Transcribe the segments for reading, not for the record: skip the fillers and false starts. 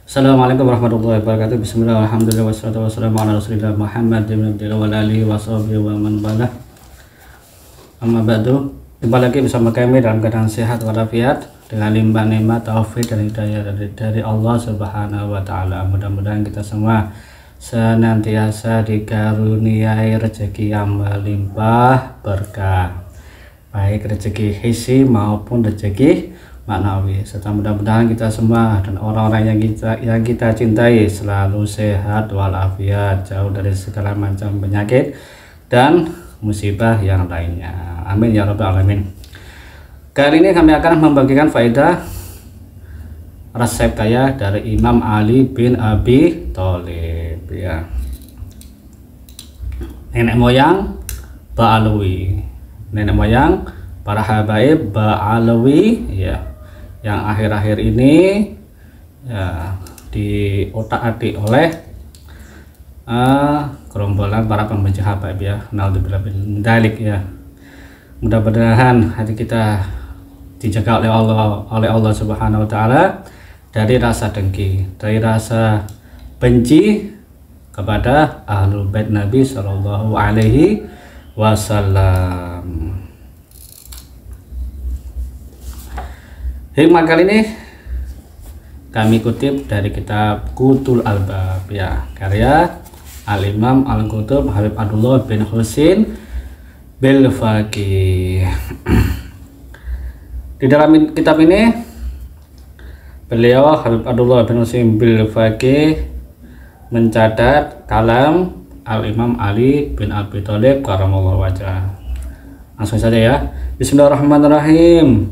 Assalamualaikum warahmatullahi wabarakatuh. Bismillah, alhamdulillah, wassalatu wassalamu ala rasulillah Muhammad ibn Abdillah wa alihi wa sahbihi wa man balah. Amma ba'du. Jumpa lagi bersama kami dalam keadaan sehat walafiat dengan limpah nikmat taufik dan hidayah dari Allah Subhanahu wa taala. Mudah-mudahan kita semua senantiasa dikaruniai rezeki yang melimpah berkah, baik rezeki hissi maupun rezeki maknawi, serta mudah-mudahan kita semua dan orang-orang yang kita cintai selalu sehat walafiat, jauh dari segala macam penyakit dan musibah yang lainnya. Amin ya rabbal alamin. Kali ini kami akan membagikan faedah resep kaya dari Imam Ali bin Abi Thalib, ya. Nenek moyang Ba'alawi, nenek moyang para habaib Ba'alawi, ya, yang akhir-akhir ini ya diotak-atik oleh gerombolan para pembenci habaib, ya. Naudzubillah min dzalik, ya. Mudah-mudahan hati kita dijaga oleh Allah Subhanahu wa taala dari rasa dengki, dari rasa benci kepada ahlul bait Nabi Shallallahu alaihi wasallam. Hikmah kali ini kami kutip dari kitab Qutul Albab, ya, karya Al-Imam Al-Qutub Habib Abdullah bin Husain Bil-Faqih. Di dalam kitab ini beliau Habib Abdullah bin Husain Bil-Faqih mencatat kalam Al-Imam Ali bin Abi Thalib karamallahu wajhah. Langsung saja, ya. Bismillahirrahmanirrahim.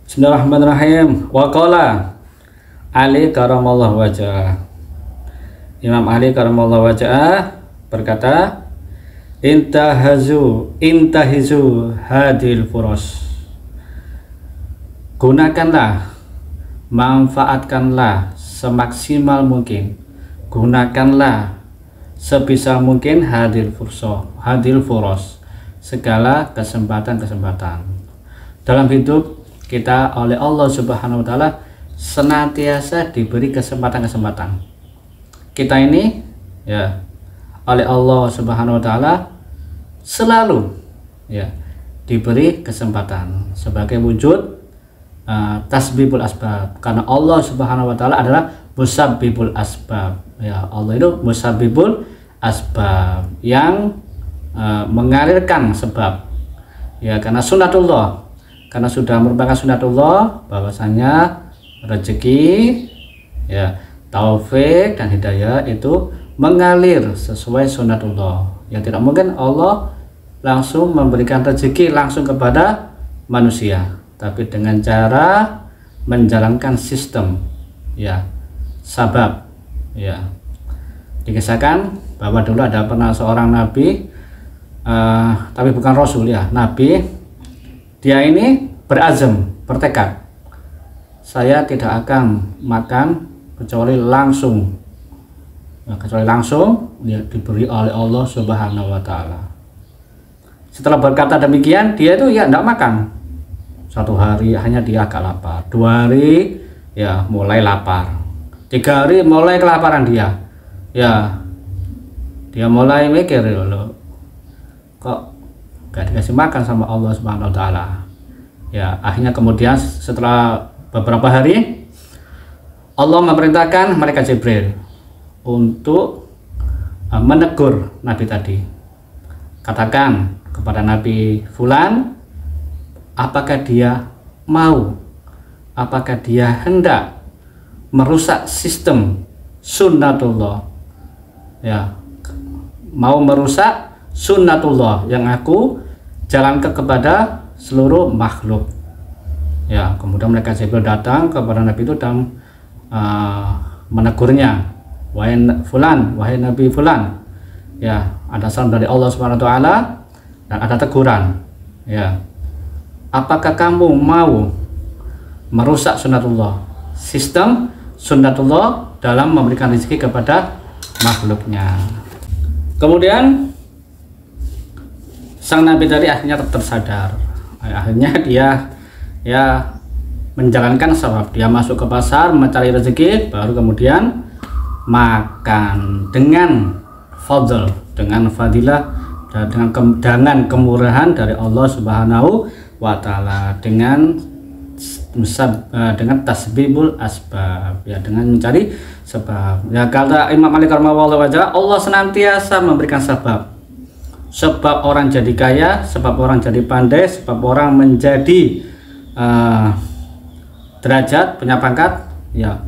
Bismillahirrahmanirrahim. Wa qala Ali karamallahu wajhah. Imam Ali karamallahu wajhah berkata, intahizu hadil furos. Gunakanlah, manfaatkanlah semaksimal mungkin, gunakanlah sebisa mungkin hadil furos, segala kesempatan-kesempatan dalam hidup kita. Oleh Allah Subhanahu wa taala senantiasa diberi kesempatan-kesempatan. Kita ini, ya, oleh Allah Subhanahu wa taala selalu, ya, diberi kesempatan sebagai wujud tasbibul asbab, karena Allah Subhanahu wa taala adalah musabbibul asbab, ya. Allah itu musabbibul asbab, yang mengalirkan sebab, ya, karena sunatullah, karena sudah merupakan sunatullah bahwasanya rezeki, ya, taufik dan hidayah itu mengalir sesuai sunatullah. Ya, tidak mungkin Allah langsung memberikan rezeki langsung kepada manusia, tapi dengan cara menjalankan sistem, ya, sabab, ya. Dikisahkan bahwa dulu ada pernah seorang nabi, tapi bukan rasul, ya, nabi. Dia ini berazam, bertekad, saya tidak akan makan kecuali langsung, ya, dia diberi oleh Allah Subhanahu wa taala. Setelah berkata demikian, dia itu, ya, tidak makan. Satu hari hanya dia agak lapar, 2 hari, ya, mulai lapar, 3 hari mulai kelaparan dia, ya, dia mulai mikir, loh, kok gak dikasih makan sama Allah Subhanahu wa taala. Ya, akhirnya kemudian setelah beberapa hari Allah memerintahkan malaikat Jibril untuk menegur nabi tadi. Katakan kepada Nabi Fulan, apakah dia mau, apakah dia hendak merusak sistem sunnatullah, ya, mau merusak sunnatullah yang aku jalankan kepada seluruh makhluk, ya. Kemudian mereka Jibril datang kepada Nabi itu dan menegurnya, wahai Fulan, wahai Nabi Fulan, ya, ada salam dari Allah Subhanahu wa taala dan ada teguran, ya, apakah kamu mau merusak sunnatullah, sistem sunnatullah dalam memberikan rezeki kepada makhluknya. Kemudian sang nabi tadi akhirnya tersadar, akhirnya dia, ya, menjalankan sebab. Dia masuk ke pasar mencari rezeki, baru kemudian makan dengan fadl, dengan fadilah, dan dengan kemurahan dari Allah Subhanahu wa taala, dengan tasbibul asbab, ya, dengan mencari sebab. Ya, kata Imam Malik rahimahullah, Allah senantiasa memberikan sebab. Sebab orang jadi kaya, sebab orang jadi pandai, sebab orang menjadi derajat, punya pangkat, ya.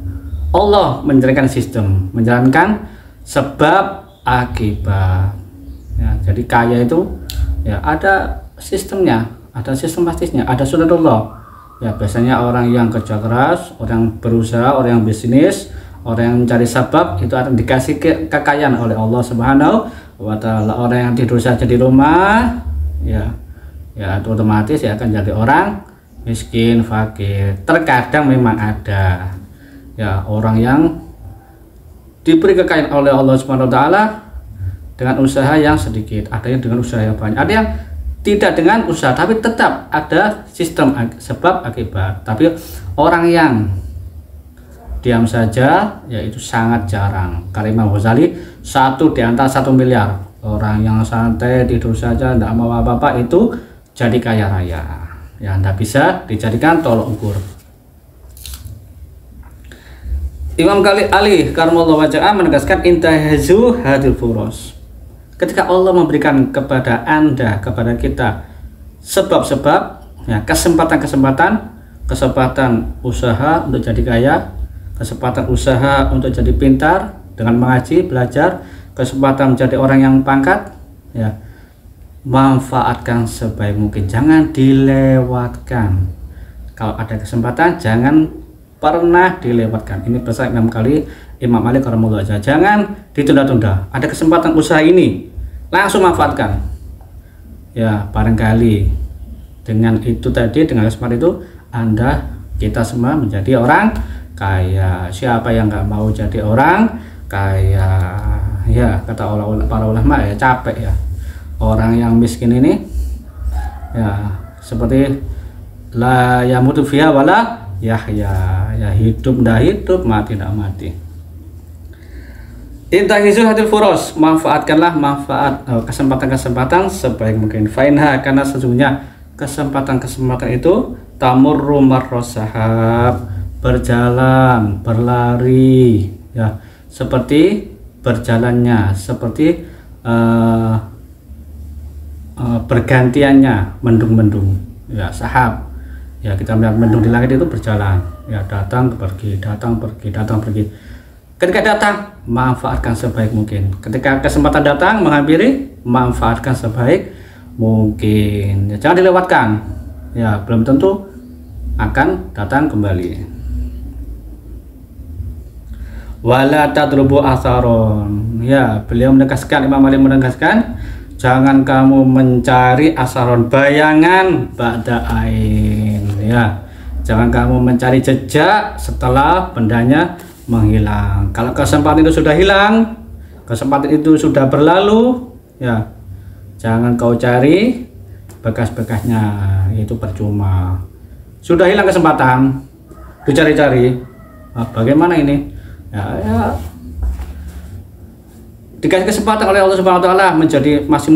Allah menjalankan sistem, menjalankan sebab akibat. Ya, jadi kaya itu ya ada sistemnya, ada sistematisnya, ada sunatullah. Ya, biasanya orang yang kerja keras, orang berusaha, orang yang bisnis, orang yang mencari sebab, itu akan dikasih kekayaan oleh Allah Subhanahu wa taala. Orang yang tidur saja di rumah, ya otomatis ya akan jadi orang miskin, fakir. Terkadang memang ada ya orang yang diberi kekayaan oleh Allah Subhanahu wa taala dengan usaha yang sedikit, ada yang dengan usaha yang banyak, ada yang tidak dengan usaha tapi tetap ada sistem sebab akibat. Tapi orang yang diam saja ya itu sangat jarang. Kata Imam Ghazali, 1 di antara 1 miliar orang yang santai tidur saja tidak mau apa-apa itu jadi kaya raya. Ya, tidak bisa dijadikan tolok ukur. Imam Ali karramallahu wajhah menegaskan intahazu hadil furos. Ketika Allah memberikan kepada Anda, kepada kita sebab-sebab, ya, kesempatan usaha untuk jadi kaya, kesempatan usaha untuk jadi pintar dengan mengaji, belajar, kesempatan menjadi orang yang pangkat, ya, manfaatkan sebaik mungkin, jangan dilewatkan. Kalau ada kesempatan jangan pernah dilewatkan. Ini pesan Imam Malik rahimahullah, jangan ditunda-tunda. Ada kesempatan usaha ini, langsung manfaatkan. Ya, barangkali dengan itu tadi, dengan kesempatan itu kita semua menjadi orang kaya. Siapa yang nggak mau jadi orang kaya? Ya, kata para ulama ya, capek ya orang yang miskin ini, ya seperti la yamutu fiha wala yahya, ya hidup ndak hidup, mati ndak mati. Intahizu hadil furos, manfaatkanlah kesempatan-kesempatan sebaik mungkin. Fainha, karena sesungguhnya kesempatan-kesempatan itu tamurru marros sahab, berjalan, berlari, ya, seperti berjalannya, seperti bergantiannya mendung-mendung, ya, sahab. Ya, kita melihat mendung di langit itu berjalan, ya, datang pergi, datang pergi, datang pergi. Ketika datang, manfaatkan sebaik mungkin. Ketika kesempatan datang menghampiri, manfaatkan sebaik mungkin. Ya, jangan dilewatkan. Ya, belum tentu akan datang kembali. Wala tadrubu asaron. Ya, beliau menegaskan, Imam Ali menegaskan, jangan kamu mencari asaron, bayangan ba'da ain. Ya, jangan kamu mencari jejak setelah bendanya menghilang. Kalau kesempatan itu sudah hilang, kesempatan itu sudah berlalu, ya, jangan kau cari bekas-bekasnya, itu percuma. Sudah hilang kesempatan, dicari-cari. Nah, bagaimana ini? Ya, dikasih kesempatan oleh Allah Subhanahu wa taala menjadi masih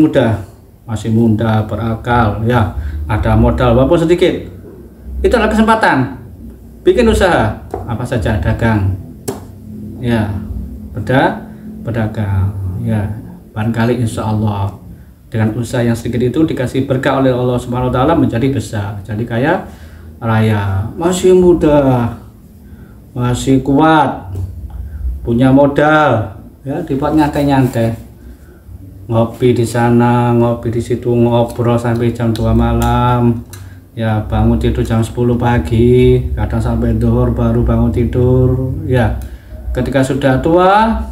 muda, berakal, ya, ada modal walaupun sedikit. Itu adalah kesempatan. Bikin usaha apa saja, dagang. Ya, pedagang, ya, barangkali insya Allah dengan usaha yang sedikit itu dikasih berkah oleh Allah Subhanahu wa taala menjadi besar, jadi kaya raya. Masih muda, masih kuat, punya modal, ya, dibuat nyantai-nyantai, ngopi di sana, ngopi di situ, ngobrol sampai jam 2 malam, ya, bangun tidur jam 10 pagi, kadang sampai zuhur baru bangun tidur. Ya, ketika sudah tua,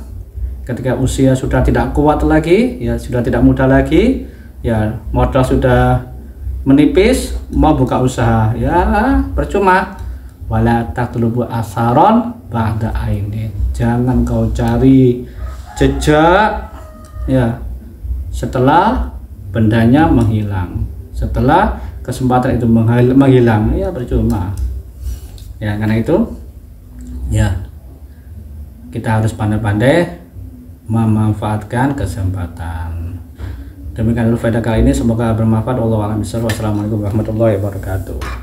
ketika usia sudah tidak kuat lagi, ya, sudah tidak muda lagi, ya, modal sudah menipis, mau buka usaha, ya, percuma. Wala taqlubu asaron ba'da ainin, jangan kau cari jejak, ya, setelah bendanya menghilang, setelah kesempatan itu menghilang, ya, percuma. Ya, karena itu ya kita harus pandai-pandai memanfaatkan kesempatan. Demikian dulu faedah kali ini, semoga bermanfaat. Wassalamualaikum warahmatullahi wabarakatuh.